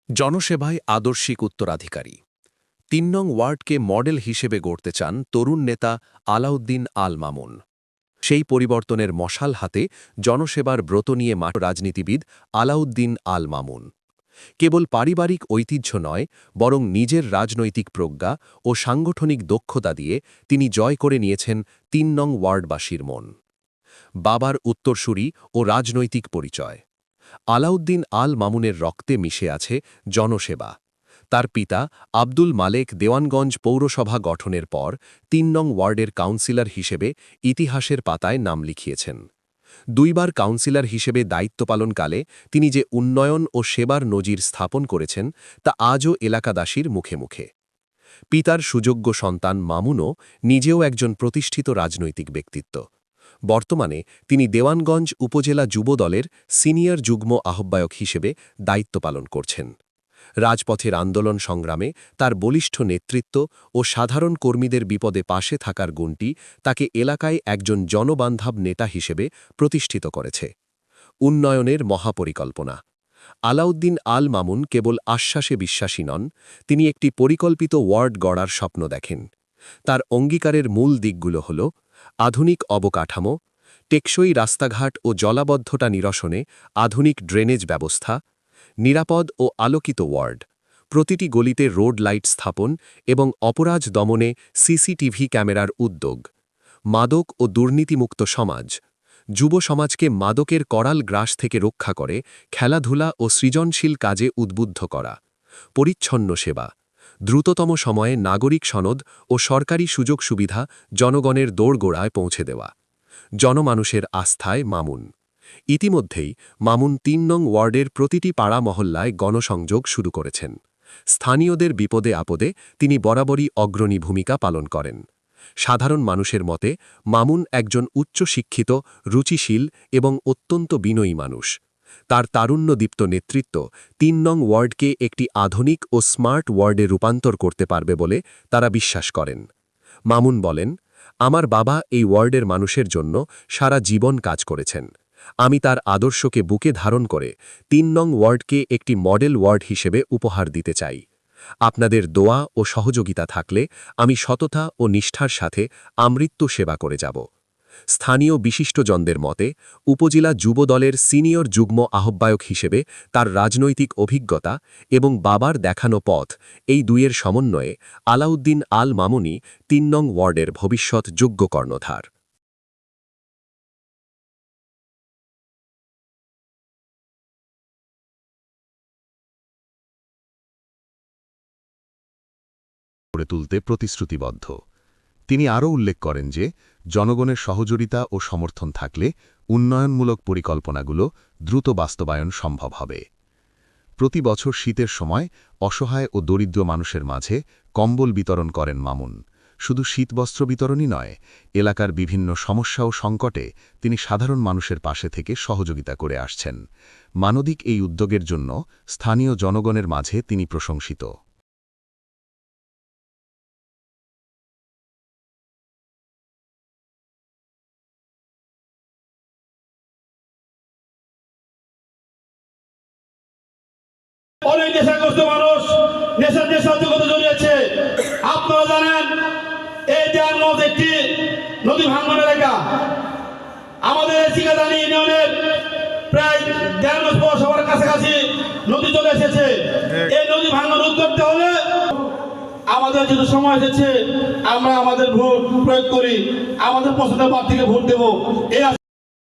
জনসেবায় আদর্শিক উত্তরাধিকারী ৩ নং ওয়ার্ডকে মডেল হিসেবে গড়তে চান তরুণ নেতা আলাউদ্দিন আল মামুন। সেই পরিবর্তনের মশাল হাতে জনসেবার ব্রত নিয়ে মাঠ রাজনীতিবিদ আলাউদ্দিন আল মামুন। কেবল পারিবারিক ঐতিহ্য নয়, বরং নিজের রাজনৈতিক প্রজ্ঞা ও সাংগঠনিক দক্ষতা দিয়ে তিনি জয় করে নিয়েছেন ৩ নং ওয়ার্ডবাসীর মন। বাবার উত্তরসূরি ও রাজনৈতিক পরিচয়। আলাউদ্দিন আল মামুনের রক্তে মিশে আছে জনসেবা। তার পিতা আব্দুল মালেক দেওয়ানগঞ্জ পৌরসভা গঠনের পর ৩ নং ওয়ার্ডের কাউন্সিলর হিসেবে ইতিহাসের পাতায় নাম লিখিয়েছেন। ২ বার কাউন্সিলর হিসেবে দায়িত্ব পালনকালে তিনি যে উন্নয়ন ও সেবার নজির স্থাপন করেছেন তা আজও এলাকাবাসীর মুখে মুখে। পিতার সুযোগ্য সন্তান মামুনও নিজেও একজন প্রতিষ্ঠিত রাজনৈতিক ব্যক্তিত্ব। বর্তমানে তিনি দেওয়ানগঞ্জ উপজেলা যুব দলের সিনিয়র যুগ্ম আহ্বায়ক হিসেবে দায়িত্ব পালন করছেন। রাজপথের আন্দোলন সংগ্রামে তার বলিষ্ঠ নেতৃত্ব ও সাধারণ কর্মীদের বিপদে পাশে থাকার গুণটি তাকে এলাকায় একজন জনবান্ধব নেতা হিসেবে প্রতিষ্ঠিত করেছে। উন্নয়নের মহাপরিকল্পনা। আলাউদ্দিন আল মামুন কেবল আশ্বাসে বিশ্বাসী নন, তিনি একটি পরিকল্পিত ওয়ার্ড গড়ার স্বপ্ন দেখেন। তার অঙ্গীকারের মূল দিকগুলো হল আধুনিক অবকাঠামো, টেকসই রাস্তাঘাট ও জলাবদ্ধতা নিরসনে আধুনিক ড্রেনেজ ব্যবস্থা, নিরাপদ ও আলোকিত ওয়ার্ড, প্রতিটি গলিতে রোড লাইট স্থাপন এবং অপরাধ দমনে সিসিটিভি ক্যামেরার উদ্যোগ, মাদক ও দুর্নীতিমুক্ত সমাজ, যুব সমাজকে মাদকের করাল গ্রাস থেকে রক্ষা করে খেলাধুলা ও সৃজনশীল কাজে উদ্বুদ্ধ করা, পরিচ্ছন্ন সেবা, দ্রুততম সময়ে নাগরিক সনদ ও সরকারি সুযোগ সুবিধা জনগণের দোরগোড়ায় পৌঁছে দেওয়া। জনমানুষের আস্থায় মামুন। ইতিমধ্যেই মামুন ৩ নং ওয়ার্ডের প্রতিটি পাড়া মহল্লায় গণসংযোগ শুরু করেছেন। স্থানীয়দের বিপদে আপদে তিনি বরাবরই অগ্রণী ভূমিকা পালন করেন। সাধারণ মানুষের মতে মামুন একজন উচ্চশিক্ষিত, রুচিশীল এবং অত্যন্ত বিনয়ী মানুষ। তার তারুণ্যদীপ্ত নেতৃত্ব ৩ নং ওয়ার্ডকে একটি আধুনিক ও স্মার্ট ওয়ার্ডে রূপান্তর করতে পারবে বলে তারা বিশ্বাস করেন। মামুন বলেন, আমার বাবা এই ওয়ার্ডের মানুষের জন্য সারা জীবন কাজ করেছেন। আমি তার আদর্শকে বুকে ধারণ করে ৩ নং ওয়ার্ডকে একটি মডেল ওয়ার্ড হিসেবে উপহার দিতে চাই। আপনাদের দোয়া ও সহযোগিতা থাকলে আমি সততা ও নিষ্ঠার সাথে আমৃত্যু সেবা করে যাব। স্থানীয় বিশিষ্টজনদের মতে উপজেলা যুব দলের সিনিয়র যুগ্ম আহ্বায়ক হিসেবে তার রাজনৈতিক অভিজ্ঞতা এবং বাবার দেখানো পথ, এই দুইয়ের সমন্বয়ে আলাউদ্দিন আল মামুনই ৩ নং ওয়ার্ডের ভবিষ্যৎ যোগ্য কর্ণধার। গড়ে তুলতে প্রতিশ্রুতিবদ্ধ। তিনি আরও উল্লেখ করেন যে জনগণের সহযোগিতা ও সমর্থন থাকলে উন্নয়নমূলক পরিকল্পনাগুলো দ্রুত বাস্তবায়ন সম্ভব হবে। প্রতি বছর শীতের সময় অসহায় ও দরিদ্র মানুষের মাঝে কম্বল বিতরণ করেন মামুন। শুধু শীতবস্ত্র বিতরণই নয়, এলাকার বিভিন্ন সমস্যা ও সংকটে তিনি সাধারণ মানুষের পাশে থেকে সহযোগিতা করে আসছেন। মানবিক এই উদ্যোগের জন্য স্থানীয় জনগণের মাঝে তিনি প্রশংসিত। অনেক নেশাগ্রস্ত মানুষ নেশার জগতে জড়িয়েছে। আপনারা জানেন এই দেওয়ানগঞ্জ একটি নদী ভাঙ্গন এলাকা। আমাদের চিকাদানি ইউনিয়নের প্রায় দেওয়ানগঞ্জ পৌরসভার কাছাকাছি নদী চলে এসেছে। এই নদী ভাঙ্গন রোধ করতে হলে আমাদের যেহেতু সময় এসেছে, আমরা আমাদের ভোট প্রয়োগ করি, আমাদের পছন্দের প্রার্থীকে ভোট দেব। এই